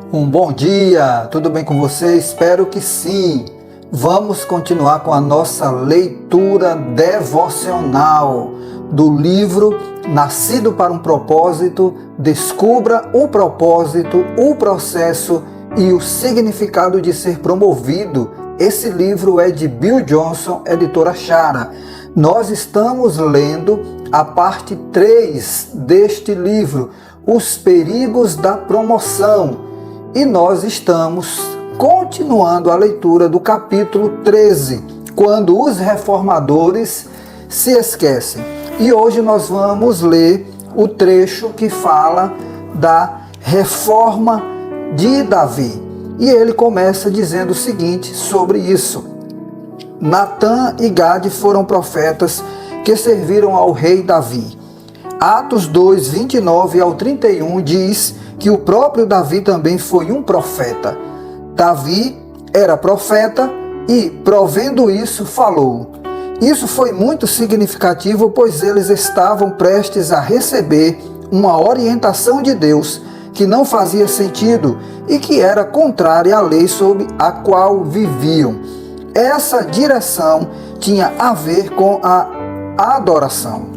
Um bom dia, tudo bem com você? Espero que sim. Vamos continuar com a nossa leitura devocional do livro Nascido para um Propósito. Descubra o propósito, o processo e o significado de ser promovido. Esse livro é de Bill Johnson, editora Chara. Nós estamos lendo a parte 3 deste livro, Os Perigos da Promoção. E nós estamos continuando a leitura do capítulo 13, quando os reformadores se esquecem. E hoje nós vamos ler o trecho que fala da reforma de Davi. E ele começa dizendo o seguinte sobre isso: Natã e Gade foram profetas que serviram ao rei Davi. Atos 2, 29 ao 31 diz que o próprio Davi também foi um profeta. Davi era profeta e, provendo isso, falou. Isso foi muito significativo, pois eles estavam prestes a receber uma orientação de Deus que não fazia sentido e que era contrária à lei sob a qual viviam. Essa direção tinha a ver com a adoração.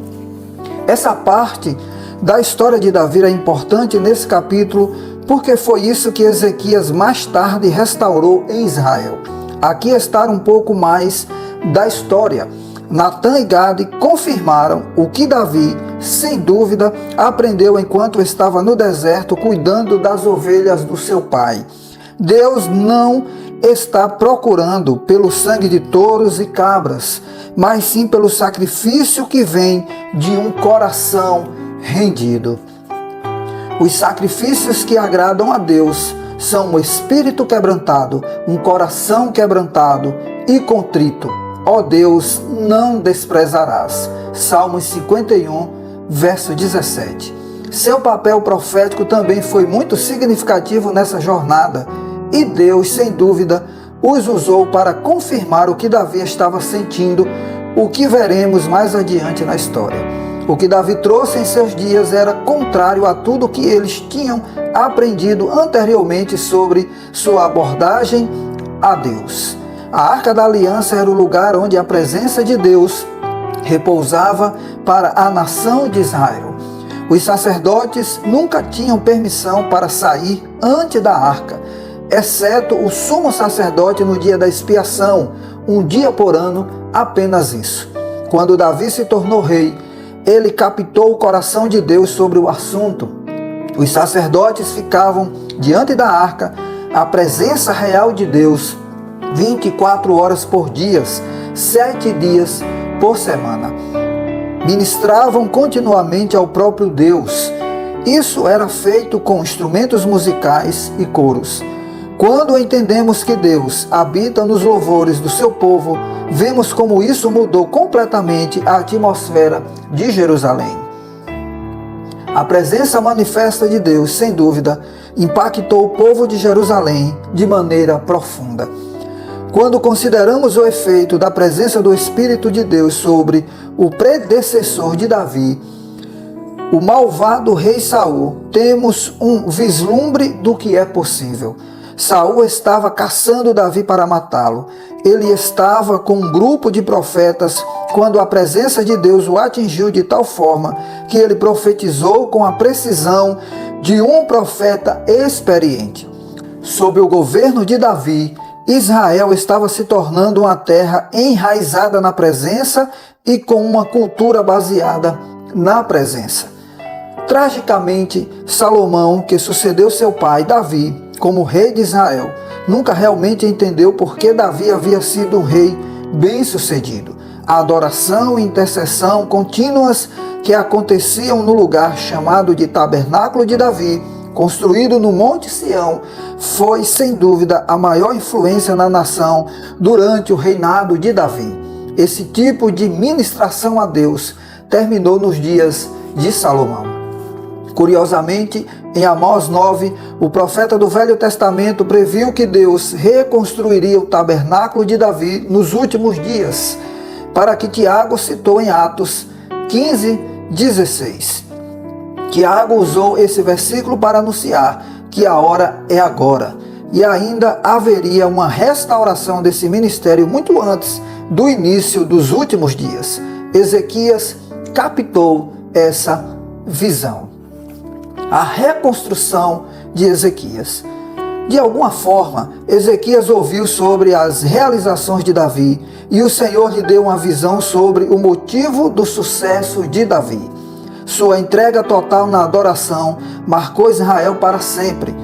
Essa parte da história de Davi é importante nesse capítulo porque foi isso que Ezequias mais tarde restaurou em Israel. Aqui está um pouco mais da história. Natã e Gade confirmaram o que Davi, sem dúvida, aprendeu enquanto estava no deserto cuidando das ovelhas do seu pai. Deus não está procurando pelo sangue de touros e cabras, mas sim pelo sacrifício que vem de um coração rendido. Os sacrifícios que agradam a Deus são um espírito quebrantado, um coração quebrantado e contrito. Ó Deus, não desprezarás. Salmos 51, verso 17. Seu papel profético também foi muito significativo nessa jornada, e Deus, sem dúvida, os usou para confirmar o que Davi estava sentindo, o que veremos mais adiante na história. O que Davi trouxe em seus dias era contrário a tudo que eles tinham aprendido anteriormente sobre sua abordagem a Deus. A Arca da Aliança era o lugar onde a presença de Deus repousava para a nação de Israel. Os sacerdotes nunca tinham permissão para sair antes da arca, exceto o sumo sacerdote no dia da expiação, um dia por ano, apenas isso. Quando Davi se tornou rei, ele captou o coração de Deus sobre o assunto. Os sacerdotes ficavam diante da arca, a presença real de Deus, 24 horas por dia, 7 dias por semana. Ministravam continuamente ao próprio Deus. Isso era feito com instrumentos musicais e coros. Quando entendemos que Deus habita nos louvores do seu povo, vemos como isso mudou completamente a atmosfera de Jerusalém. A presença manifesta de Deus, sem dúvida, impactou o povo de Jerusalém de maneira profunda. Quando consideramos o efeito da presença do Espírito de Deus sobre o predecessor de Davi, o malvado rei Saul, temos um vislumbre do que é possível. Saul estava caçando Davi para matá-lo. Ele estava com um grupo de profetas quando a presença de Deus o atingiu de tal forma que ele profetizou com a precisão de um profeta experiente. Sob o governo de Davi, Israel estava se tornando uma terra enraizada na presença e com uma cultura baseada na presença. Tragicamente, Salomão, que sucedeu seu pai Davi como rei de Israel, nunca realmente entendeu por que Davi havia sido um rei bem-sucedido. A adoração e intercessão contínuas que aconteciam no lugar chamado de Tabernáculo de Davi, construído no Monte Sião, foi sem dúvida a maior influência na nação durante o reinado de Davi. Esse tipo de ministração a Deus terminou nos dias de Salomão. Curiosamente, em Amós 9, o profeta do Velho Testamento previu que Deus reconstruiria o tabernáculo de Davi nos últimos dias, para que Tiago citou em Atos 15, 16. Tiago usou esse versículo para anunciar que a hora é agora. E ainda haveria uma restauração desse ministério muito antes do início dos últimos dias. Ezequias captou essa visão. A reconstrução de Ezequias. De alguma forma, Ezequias ouviu sobre as realizações de Davi e o Senhor lhe deu uma visão sobre o motivo do sucesso de Davi. Sua entrega total na adoração marcou Israel para sempre.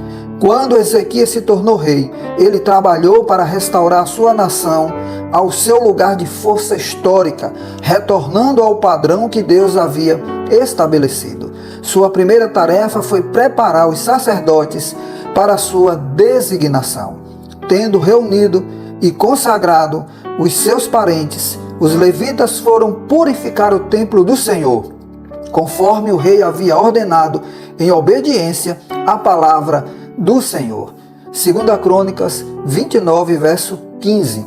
Quando Ezequias se tornou rei, ele trabalhou para restaurar sua nação ao seu lugar de força histórica, retornando ao padrão que Deus havia estabelecido. Sua primeira tarefa foi preparar os sacerdotes para a sua designação. Tendo reunido e consagrado os seus parentes, os levitas foram purificar o templo do Senhor, conforme o rei havia ordenado, em obediência à palavra do Senhor. 2 Crônicas 29, verso 15.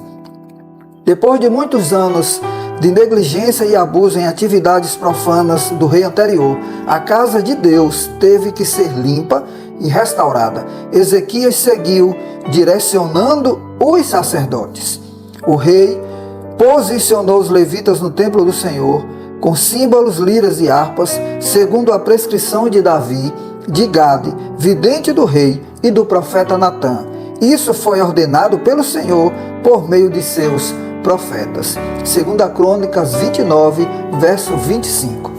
Depois de muitos anos de negligência e abuso em atividades profanas do rei anterior, a casa de Deus teve que ser limpa e restaurada. Ezequias seguiu direcionando os sacerdotes. O rei posicionou os levitas no templo do Senhor, com símbolos, liras e harpas, segundo a prescrição de Davi, de Gade, vidente do rei, e do profeta Natã. Isso foi ordenado pelo Senhor por meio de seus profetas. 2 Crônicas 29, verso 25.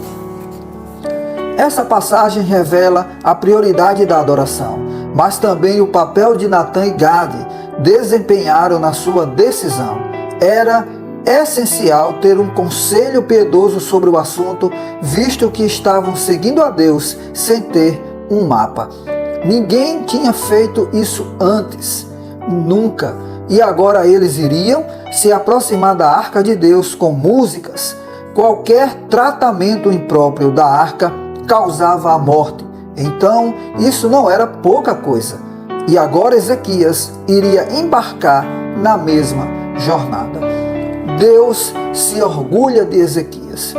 Essa passagem revela a prioridade da adoração, mas também o papel de Natã e Gade desempenharam na sua decisão. Era essencial ter um conselho piedoso sobre o assunto, visto que estavam seguindo a Deus sem ter um mapa. Ninguém tinha feito isso antes, nunca. E agora eles iriam se aproximar da arca de Deus com músicas. Qualquer tratamento impróprio da arca causava a morte. Então, isso não era pouca coisa. E agora Ezequias iria embarcar na mesma jornada. Deus se orgulha de Ezequias.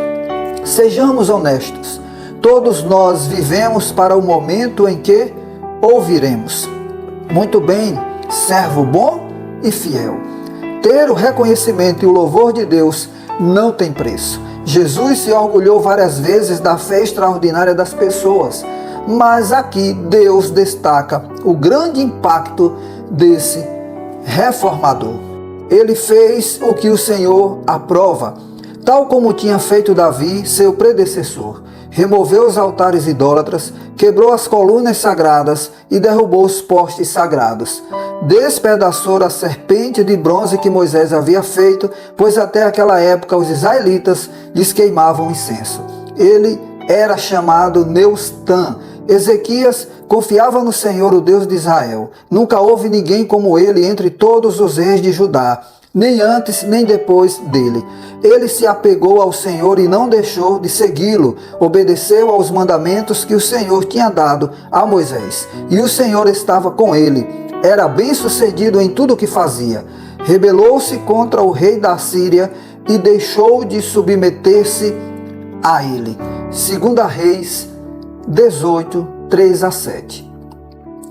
Sejamos honestos. Todos nós vivemos para o momento em que ouviremos: muito bem, servo bom e fiel. Ter o reconhecimento e o louvor de Deus não tem preço. Jesus se orgulhou várias vezes da fé extraordinária das pessoas, mas aqui Deus destaca o grande impacto desse reformador. Ele fez o que o Senhor aprova, tal como tinha feito Davi, seu predecessor. Removeu os altares idólatras, quebrou as colunas sagradas e derrubou os postes sagrados. Despedaçou a serpente de bronze que Moisés havia feito, pois até aquela época os israelitas lhes queimavam incenso. Ele era chamado Neustã. Ezequias confiava no Senhor, o Deus de Israel. Nunca houve ninguém como ele entre todos os reis de Judá, nem antes nem depois dele. Ele se apegou ao Senhor e não deixou de segui-lo. Obedeceu aos mandamentos que o Senhor tinha dado a Moisés. E o Senhor estava com ele. Era bem-sucedido em tudo o que fazia. Rebelou-se contra o rei da Síria e deixou de submeter-se a ele. 2 Reis 18, 3-7.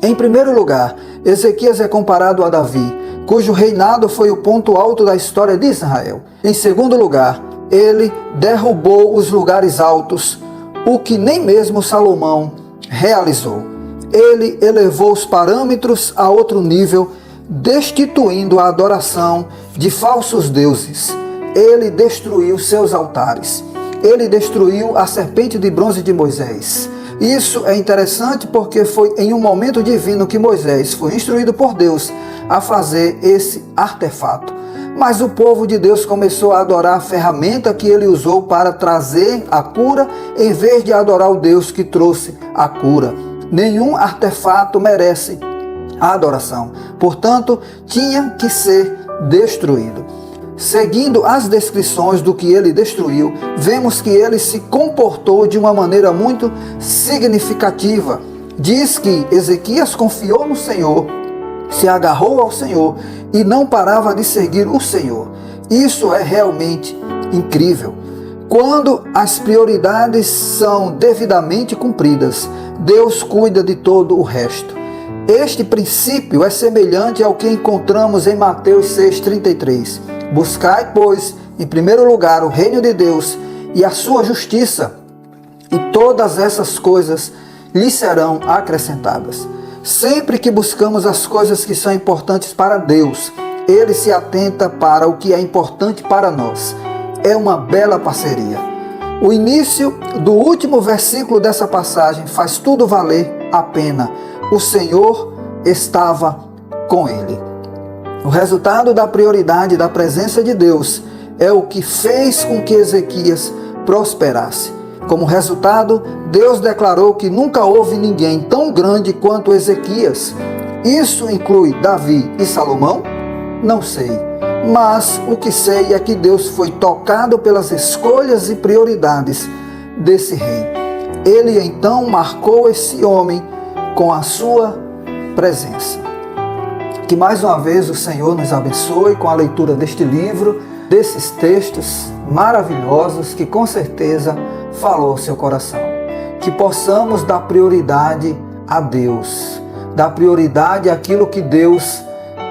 Em primeiro lugar, Ezequias é comparado a Davi, cujo reinado foi o ponto alto da história de Israel. Em segundo lugar, ele derrubou os lugares altos, o que nem mesmo Salomão realizou. Ele elevou os parâmetros a outro nível, destituindo a adoração de falsos deuses. Ele destruiu seus altares. Ele destruiu a serpente de bronze de Moisés. Isso é interessante porque foi em um momento divino que Moisés foi instruído por Deus a fazer esse artefato. Mas o povo de Deus começou a adorar a ferramenta que ele usou para trazer a cura, em vez de adorar o Deus que trouxe a cura. Nenhum artefato merece a adoração. Portanto, tinha que ser destruído. Seguindo as descrições do que ele destruiu, vemos que ele se comportou de uma maneira muito significativa. Diz que Ezequias confiou no Senhor, se agarrou ao Senhor e não parava de seguir o Senhor. Isso é realmente incrível. Quando as prioridades são devidamente cumpridas, Deus cuida de todo o resto. Este princípio é semelhante ao que encontramos em Mateus 6,33. Buscai, pois, em primeiro lugar o reino de Deus e a sua justiça, e todas essas coisas lhe serão acrescentadas. Sempre que buscamos as coisas que são importantes para Deus, Ele se atenta para o que é importante para nós. É uma bela parceria. O início do último versículo dessa passagem faz tudo valer a pena. O Senhor estava com ele. O resultado da prioridade da presença de Deus é o que fez com que Ezequias prosperasse. Como resultado, Deus declarou que nunca houve ninguém tão grande quanto Ezequias. Isso inclui Davi e Salomão? Não sei. Mas o que sei é que Deus foi tocado pelas escolhas e prioridades desse rei. Ele então marcou esse homem com a sua presença. Que mais uma vez o Senhor nos abençoe com a leitura deste livro, desses textos maravilhosos que com certeza falou ao seu coração. Que possamos dar prioridade a Deus, dar prioridade àquilo que Deus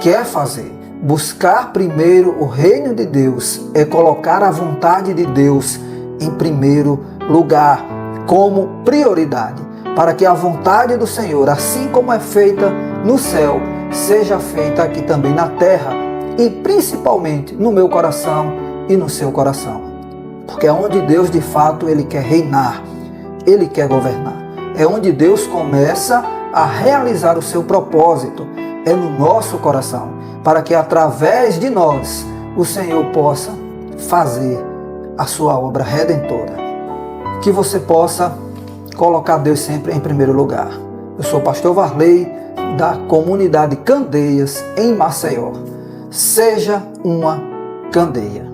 quer fazer. Buscar primeiro o reino de Deus é colocar a vontade de Deus em primeiro lugar, como prioridade, para que a vontade do Senhor, assim como é feita no céu, seja feita aqui também na terra e principalmente no meu coração e no seu coração. Porque é onde Deus de fato Ele quer reinar, Ele quer governar. É onde Deus começa a realizar o seu propósito, é no nosso coração, para que através de nós o Senhor possa fazer a sua obra redentora. Que você possa colocar Deus sempre em primeiro lugar. Eu sou o pastor Varley, da comunidade Candeias, em Maceió. Seja uma candeia.